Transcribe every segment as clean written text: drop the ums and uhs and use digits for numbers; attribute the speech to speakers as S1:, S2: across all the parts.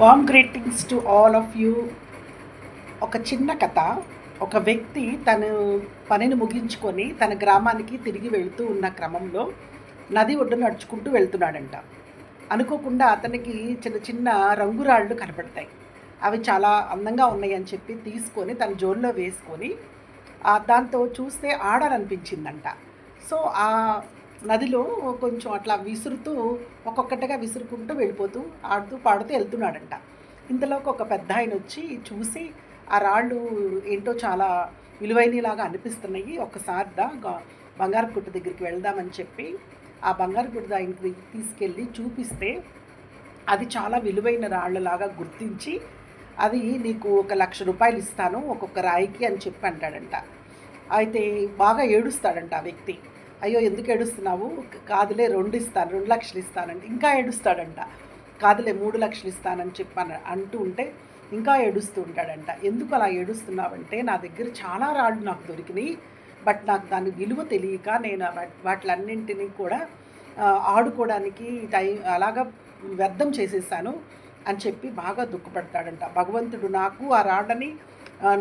S1: Warm greetings to all of you. ఒక చిన్న కథ. ఒక వ్యక్తి తను పనిని ముగించుకొని తన గ్రామానికి తిరిగి వెళ్తూ ఉన్న క్రమంలో నది ఒడ్డు నడుచుకుంటూ వెళ్తున్నాడంట. అనుకోకుండా అతనికి చిన్న చిన్న రంగురాళ్ళు కనపడతాయి. అవి చాలా అందంగా ఉన్నాయి అని చెప్పి తీసుకొని తన జోల్లో వేసుకొని దాంతో చూస్తే ఆడాలనిపించిందంట. సో ఆ నదిలో కొంచెం అట్లా విసురుతూ ఒక్కొక్కటిగా విసురుకుంటూ వెళ్ళిపోతూ ఆడుతూ పాడుతూ వెళ్తున్నాడంట. ఇంతలోకి ఒక పెద్ద ఆయన వచ్చి చూసి ఆ రాళ్ళు ఏంటో చాలా విలువైనలాగా అనిపిస్తున్నాయి, ఒక్కసారి బంగారు గుట్ట దగ్గరికి వెళ్దామని చెప్పి ఆ బంగారు గుట్ట దగ్గరికి తీసుకెళ్ళి చూపిస్తే అది చాలా విలువైన రాళ్ళలాగా గుర్తించి అది నీకు 1,00,000 ఇస్తాను ఒక్కొక్క రాయికి అని చెప్పి అంటాడంట. అయితే బాగా ఏడుస్తాడంట ఆ వ్యక్తి. అయ్యో ఎందుకు ఏడుస్తున్నావు? కాదులే 2 ఇస్తాను, 2,00,000 ఇస్తానంటే ఇంకా ఏడుస్తాడంట. కాదులే 3,00,000 ఇస్తానని చెప్పి అంటూ ఉంటే ఇంకా ఏడుస్తూ ఉంటాడంట. ఎందుకు అలా ఏడుస్తున్నావంటే నా దగ్గర చాలా రాళ్ళు నాకు దొరికినాయి, బట్ నాకు దాని విలువ తెలియక నేను వాటిలన్నింటినీ కూడా ఆడుకోవడానికి అలాగా వ్యర్థం చేసేసాను అని చెప్పి బాగా దుఃఖపడతాడంట. భగవంతుడు నాకు ఆ రాళ్ళని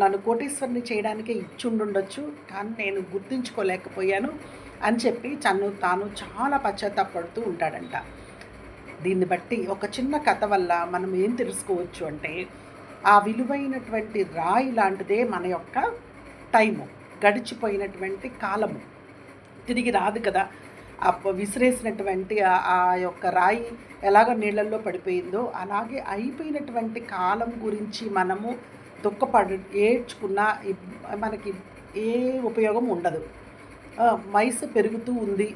S1: నన్ను కోటీశ్వరుని చేయడానికే ఇచ్చుండుండొచ్చు, కానీ నేను గుర్తించుకోలేకపోయాను అని చెప్పి తాను చాలా పశ్చాత్తాపడుతూ ఉంటాడంట. దీన్ని బట్టి ఒక చిన్న కథ వల్ల మనం ఏం తెలుసుకోవచ్చు అంటే, ఆ విలువైనటువంటి రాయి లాంటిదే మన యొక్క టైము, గడిచిపోయినటువంటి కాలము తిరిగి రాదు కదా. విసిరేసినటువంటి ఆ యొక్క రాయి ఎలాగ నీళ్ళల్లో పడిపోయిందో అలాగే అయిపోయినటువంటి కాలం గురించి మనము ఏడ్చుకున్నా మనకి ఏ ఉపయోగం ఉండదు. వయసు పెరుగుతూ ఉంది,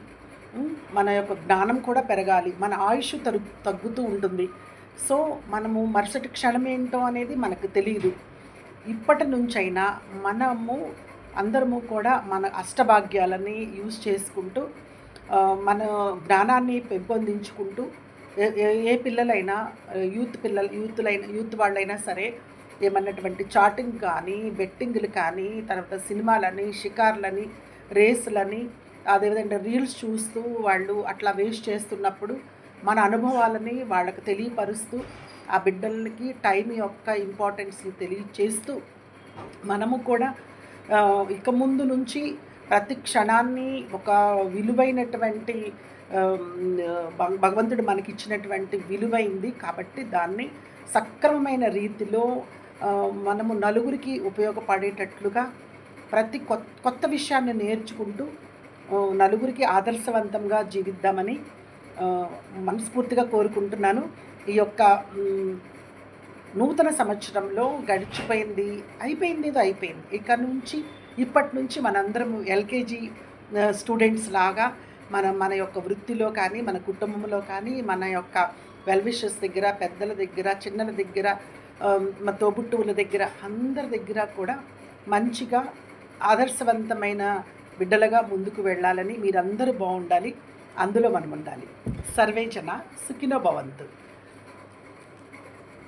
S1: మన యొక్క జ్ఞానం కూడా పెరగాలి, మన ఆయుష్ తగ్గుతూ ఉంటుంది. సో మనము మరుసటి క్షణం ఏంటో అనేది మనకు తెలియదు. ఇప్పటి నుంచైనా మనము అందరము కూడా మన అష్టభాగ్యాలని యూజ్ చేసుకుంటూ మన జ్ఞానాన్ని పెంపొందించుకుంటూ ఏ పిల్లలైనా యూత్ వాళ్ళైనా సరే ఏమన్నటువంటి చాటింగ్ కానీ, బెట్టింగ్లు కానీ, తర్వాత సినిమాలని, షికార్లని, రేసులని, అదేవిధంగా రీల్స్ చూస్తూ వాళ్ళు అట్లా వేస్ట్ చేస్తున్నప్పుడు మన అనుభవాలని వాళ్ళకి తెలియపరుస్తూ ఆ బిడ్డలకి టైం యొక్క ఇంపార్టెన్స్ని తెలియచేస్తూ మనము కూడా ఇక ముందు నుంచి ప్రతి క్షణాన్ని ఒక విలువైనటువంటి భగవంతుడు మనకి ఇచ్చినటువంటి విలువైంది కాబట్టి దాన్ని సక్రమమైన రీతిలో మనము నలుగురికి ఉపయోగపడేటట్లుగా ప్రతి కొత్త విషయాన్ని నేర్చుకుంటూ నలుగురికి ఆదర్శవంతంగా జీవిద్దామని మనస్ఫూర్తిగా కోరుకుంటున్నాను. ఈ యొక్క నూతన సంవత్సరంలో గడిచిపోయింది అయిపోయింది ఏదో అయిపోయింది. ఇప్పటి నుంచి మనందరం ఎల్కేజీ స్టూడెంట్స్ లాగా మన యొక్క వృత్తిలో కానీ, మన కుటుంబంలో కానీ, మన యొక్క వెల్విషర్స్ దగ్గర, పెద్దల దగ్గర, చిన్నల దగ్గర, మన తోబుట్టువుల దగ్గర, అందరి దగ్గర కూడా మంచిగా ఆదర్శవంతమైన బిడ్డలుగా ముందుకు వెళ్ళాలని, మీరందరూ బాగుండాలి, అందులో మనం ఉండాలి. సర్వే జన సుఖినో భవంతు.